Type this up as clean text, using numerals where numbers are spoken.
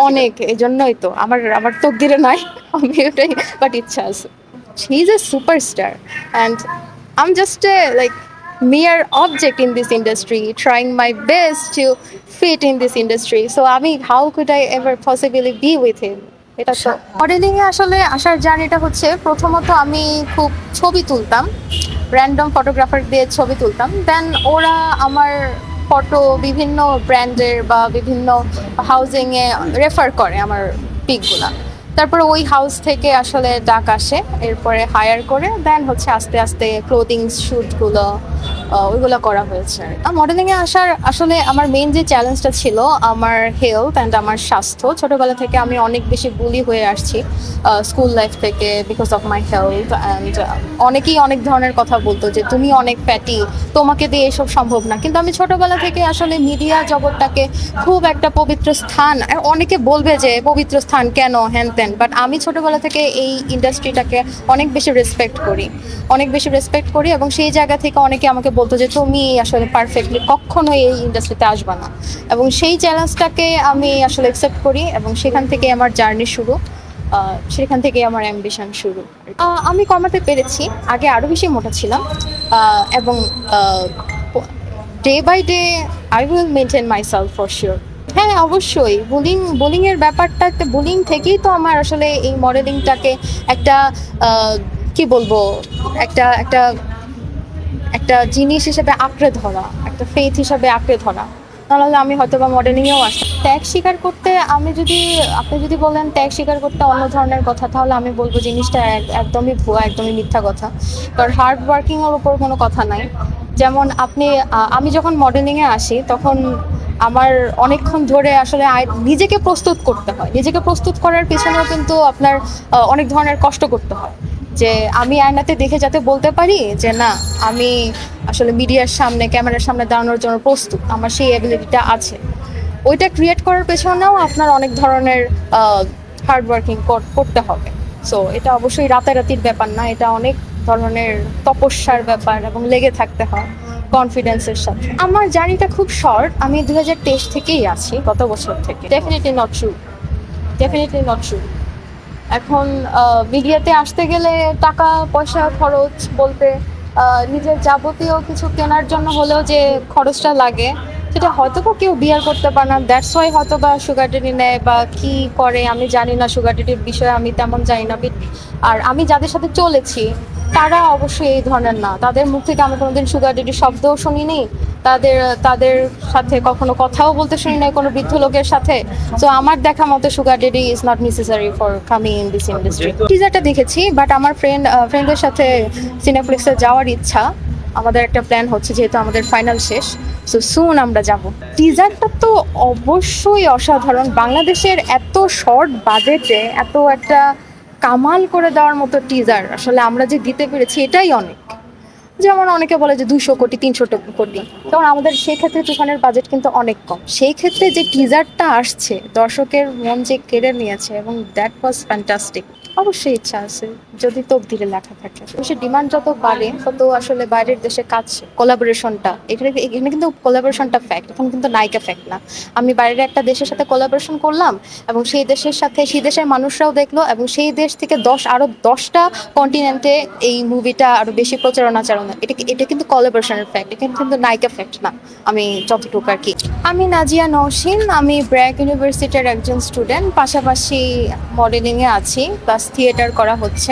অনেক, এজন্যই তো আমার আমার তকদিরে নাই। আমি এটাই, বাট ইচ্ছা আছে। He is a superstar and I am just a like mere object in this industry, trying my best to fit in this industry. So আমি how could I ever possibly be with him? এটা তো modelling এ আসলে আসার জার্নিটা হচ্ছে, প্রথমত আমি খুব ছবি তুলতাম, র্যান্ডম ফটোগ্রাফার দিয়ে ছবি তুলতাম। দেন ওরা আমার ফটো বিভিন্ন ব্র্যান্ডের বা বিভিন্ন হাউজিং এ রেফার করে আমার পিকগুলা। তারপরে ওই হাউস থেকে আসলে ডাক আসে, এরপরে হায়ার করে দেন হচ্ছে আস্তে আস্তে ক্লোদিং শ্যুটগুলো ওইগুলো করা হয়েছে। মডেলিংয়ে আসার আসলে আমার মেইন যে চ্যালেঞ্জটা ছিল আমার হেলথ অ্যান্ড আমার স্বাস্থ্য। ছোটোবেলা থেকে আমি অনেক বেশি বুলি হয়ে আসছি স্কুল লাইফ থেকে, because of my health. And অনেকেই অনেক ধরনের কথা বলতো যে তুমি অনেক ফ্যাটি, তোমাকে দিয়ে এসব সম্ভব না। কিন্তু আমি ছোটোবেলা থেকে আসলে মিডিয়া জগৎটাকে খুব একটা পবিত্র স্থান, অনেকে বলবে যে পবিত্র স্থান কেন হ্যান ত্যান, বাট আমি ছোটোবেলা থেকে এই ইন্ডাস্ট্রিটাকে অনেক বেশি রেসপেক্ট করি এবং সেই জায়গা থেকে অনেকে আমাকে বলতো যে তুমি আসলে পারফেক্টলি কখনোই এই ইন্ডাস্ট্রিতে আসবে না। এবং সেই চ্যালেঞ্জটাকে আমি আসলে অ্যাকসেপ্ট করি এবং সেখান থেকে আমার জার্নি শুরু, সেখান থেকে আমার অ্যাম্বিশন শুরু। আমি কমাতে পেরেছি, আগে আরও বেশি মোটা ছিলাম এবং day by day I will maintain myself for sure. হ্যাঁ অবশ্যই, বোলিংয়ের ব্যাপারটা, বোলিং থেকেই তো আমার আসলে এই মডেলিংটাকে একটা কি বলবো, একটা একটা একটা জিনিস হিসেবে আঁকড়ে ধরা, একটা ফেথ হিসাবে আঁকড়ে ধরা। তাহলে আমি হয়তো বা মডেলিংয়েও আসতাম। ত্যাগ স্বীকার করতে, আপনি যদি বলেন ত্যাগ স্বীকার করতে অন্য ধরনের কথা, তাহলে আমি বলবো জিনিসটা একদমই ভুয়া, একদমই মিথ্যা কথা। কারণ হার্ড ওয়ার্কিংয়ের উপর কোনো কথা নাই। যেমন আমি যখন মডেলিংয়ে আসি তখন আমার অনেকক্ষণ ধরে আসলে নিজেকে প্রস্তুত করতে হয়। নিজেকে প্রস্তুত করার পেছনেও কিন্তু আপনার অনেক ধরনের কষ্ট করতে হয়, যে আমি আয়নাতে দেখে যাতে বলতে পারি যে না, আমি আসলে মিডিয়ার সামনে, ক্যামেরার সামনে দাঁড়ানোর জন্য প্রস্তুত, আমার সেই অ্যাবিলিটিটা আছে। ওইটা ক্রিয়েট করার পেছনেও আপনার অনেক ধরনের হার্ড ওয়ার্কিং করতে হবে। সো এটা অবশ্যই রাতারাতির ব্যাপার না, এটা অনেক ধরনের তপস্যার ব্যাপার এবং লেগে থাকতে হয় কনফিডেন্সের সাথে। আমার জার্নিটা খুব শর্ট, আমি 2023 থেকেই আছি, গত বছর থেকে। Definitely not true. এখন মিডিয়াতে আসতে গেলে টাকা পয়সা খরচ বলতে নিজের যাবতীয় কিছু কেনার জন্য হলেও যে খরচটা লাগে, সেটা হয়তো বা কেউ বিয়ার করতে পারে না। দ্যাটস ওয়াই হয়তো বা সুগার ডেডি নেয় বা কি করে আমি জানি না, সুগার ডেডির বিষয়ে আমি তেমন জানি না। আর আমি যাদের সাথে চলেছি তারা অবশ্যই এই ধরনের না, তাদের মুখ থেকে আমি কোনোদিন সুগার ডেডির শব্দও শুনিনি, তাদের সাথে কখনো কথাও বলতে শুনি নাই কোনো বৃদ্ধ লোকের সাথে। তো আমার দেখা মতো sugar daddy is not necessary for coming in this industry. টিজারটা দেখেছি, বাট আমার ফ্রেন্ডদের সাথে সিনেপ্লেক্সে যাওয়ার ইচ্ছা। আমাদের একটা প্ল্যান হচ্ছে, যেহেতু আমাদের ফাইনাল শেষ, সো সুন আমরা যাব। টিজারটা তো অবশ্যই অসাধারণ। বাংলাদেশের এত শর্ট বাজেটে এত একটা কামাল করে দেওয়ার মতো টিজার আসলে আমরা যে দিতে পেরেছি এটাই অনেক। যেমন অনেকে বলে যে 200 কোটি 300 কোটি, কারণ আমাদের সেই ক্ষেত্রে তুফানের বাজেট কিন্তু অনেক কম। সেই ক্ষেত্রে যে টিজারটা আসছে দর্শকের মন যে কেড়ে নিয়েছে এবং দ্যাট ওয়াজ ফ্যান্টাস্টিক। অবশ্যই ইচ্ছা আছে, যদি তকদিরে লেখা থাকে। সে ডিমান্ড যত বাড়ে তত আসলে বাইরের দেশে কাজ, কোলাবোরেশনটা এখানে কিন্তু কোলাবোরেশনটা ফ্যাক্ট, এখন কিন্তু নায়িকা ফ্যাক্ট না। আমি বাইরের একটা দেশের সাথে কোলাবোরেশন করলাম এবং সেই দেশের সাথে সেই দেশের মানুষরাও দেখলো এবং সেই দেশ থেকে আরো 10টা কন্টিনেন্টে এই মুভিটা আরো বেশি প্রচারণা এটা কিন্তু কোলাবোরেশনের ফ্যাক্ট, এটা কিন্তু নায়িকা ফ্যাক্ট না। আমি যতটুকু আর কি। আমি নাজিয়া নওশিন, আমি ব্র্যাক ইউনিভার্সিটির একজন স্টুডেন্ট, পাশাপাশি মডেলিংয়ে আছি, প্লাস থিয়েটার করা হচ্ছে।